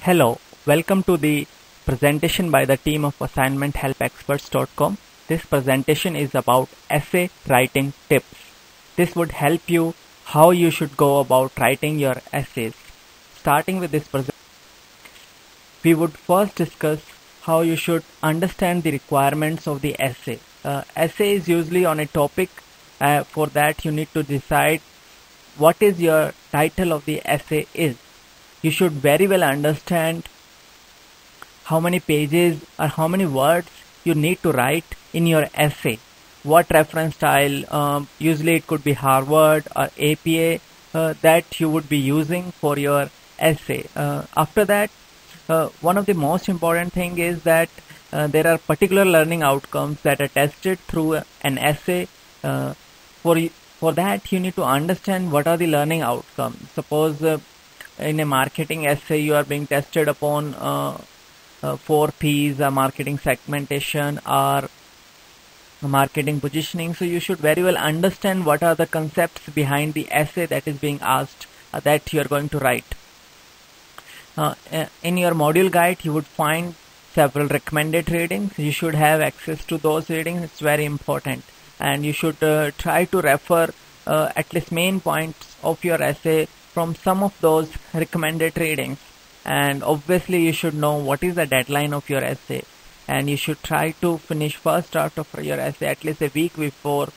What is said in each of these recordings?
Hello, welcome to the presentation by the team of assignmenthelpexperts.com. This presentation is about essay writing tips. This would help you how you should go about writing your essays. Starting with this presentation, we would first discuss how you should understand the requirements of the essay. Essay is usually on a topic. For that, you need to decide what is your title of the essay is. You should very well understand how many pages or how many words you need to write in your essay. What reference style, usually it could be Harvard or APA, that you would be using for your essay. After that, one of the most important thing is that there are particular learning outcomes that are tested through an essay. For that, you need to understand what are the learning outcomes. Suppose in a marketing essay, you are being tested upon 4 P's, marketing segmentation or marketing positioning. So you should very well understand what are the concepts behind the essay that is being asked, that you are going to write. In your module guide, you would find several recommended readings. You should have access to those readings. It's very important. And you should try to refer at least main points of your essay from some of those recommended readings. And obviously you should know what is the deadline of your essay, and you should try to finish first draft of your essay at least a week before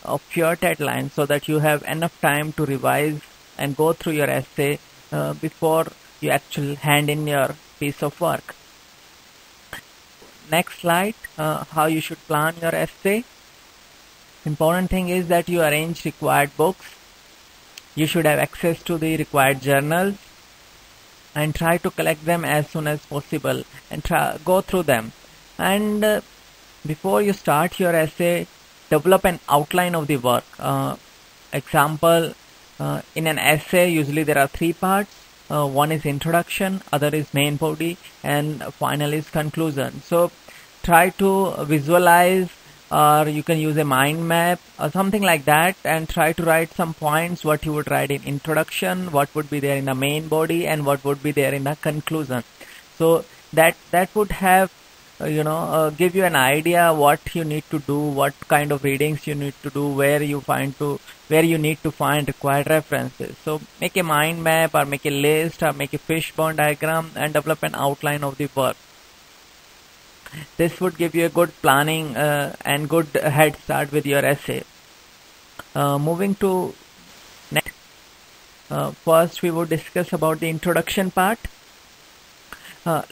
of your deadline, so that you have enough time to revise and go through your essay before you actually hand in your piece of work. Next slide, how you should plan your essay. Important thing is that you arrange required books. You should have access to the required journals and try to collect them as soon as possible and go through them. And before you start your essay, develop an outline of the work. Example, in an essay, usually there are 3 parts. One is introduction, other is main body, and final is conclusion. So try to visualize, or you can use a mind map or something like that, and try to write some points what you would write in introduction, what would be there in the main body, and what would be there in the conclusion. So that would have give you an idea what you need to do, what kind of readings you need to do, where you need to find required references. So make a mind map, or make a list, or make a fishbone diagram, and develop an outline of the work. This would give you a good planning and good head start with your essay. Moving to next, first we would discuss about the introduction part.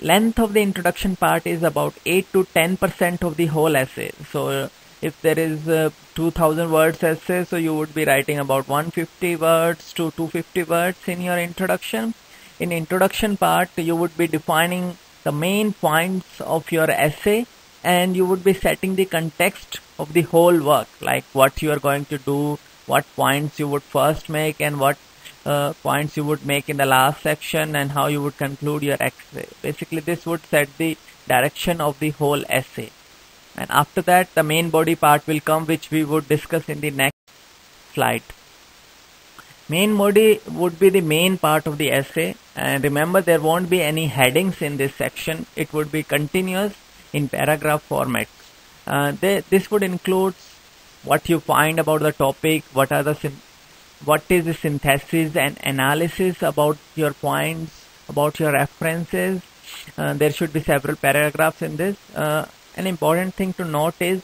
Length of the introduction part is about 8 to 10% of the whole essay. So if there is 2000 words essay, so you would be writing about 150 words to 250 words in your introduction. In introduction part, you would be defining the main points of your essay, and you would be setting the context of the whole work, like what you are going to do, what points you would first make, and what points you would make in the last section, and how you would conclude your essay. Basically, this would set the direction of the whole essay. And after that, the main body part will come, which we would discuss in the next slide. Main body would be the main part of the essay, and remember, there won't be any headings in this section. It would be continuous in paragraph format. This would include what you find about the topic, what is the synthesis and analysis about your points, about your references. There should be several paragraphs in this. An important thing to note is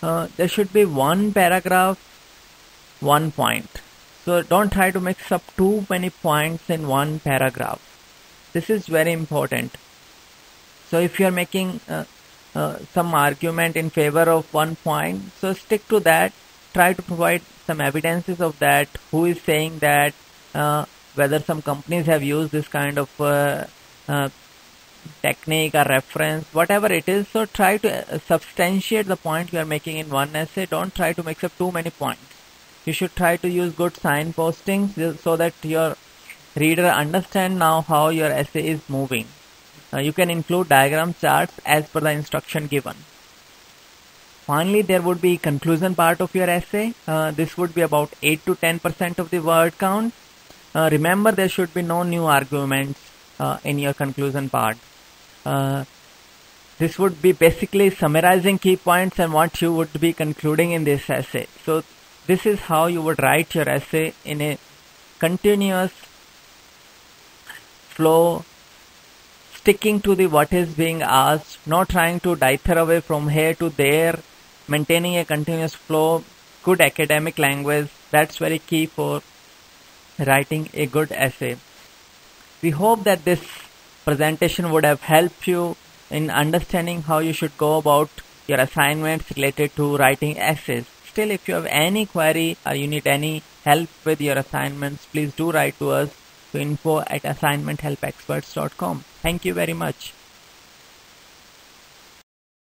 there should be one paragraph, 1 point. So don't try to mix up too many points in one paragraph. This is very important. So if you are making some argument in favor of 1 point, so stick to that. Try to provide some evidences of that, who is saying that, whether some companies have used this kind of technique or reference, whatever it is. So try to substantiate the point you are making in one essay. Don't try to mix up too many points. You should try to use good signpostings so that your reader understand now how your essay is moving. You can include diagram charts as per the instruction given. Finally, there would be conclusion part of your essay. This would be about 8 to 10% of the word count. Remember, there should be no new arguments in your conclusion part. This would be basically summarizing key points and what you would be concluding in this essay. So this is how you would write your essay in a continuous flow, sticking to the what is being asked, not trying to dither away from here to there, maintaining a continuous flow, good academic language. That's very key for writing a good essay. We hope that this presentation would have helped you in understanding how you should go about your assignments related to writing essays. Still, if you have any query or you need any help with your assignments, please do write to us to info@assignmenthelpexperts.com. Thank you very much.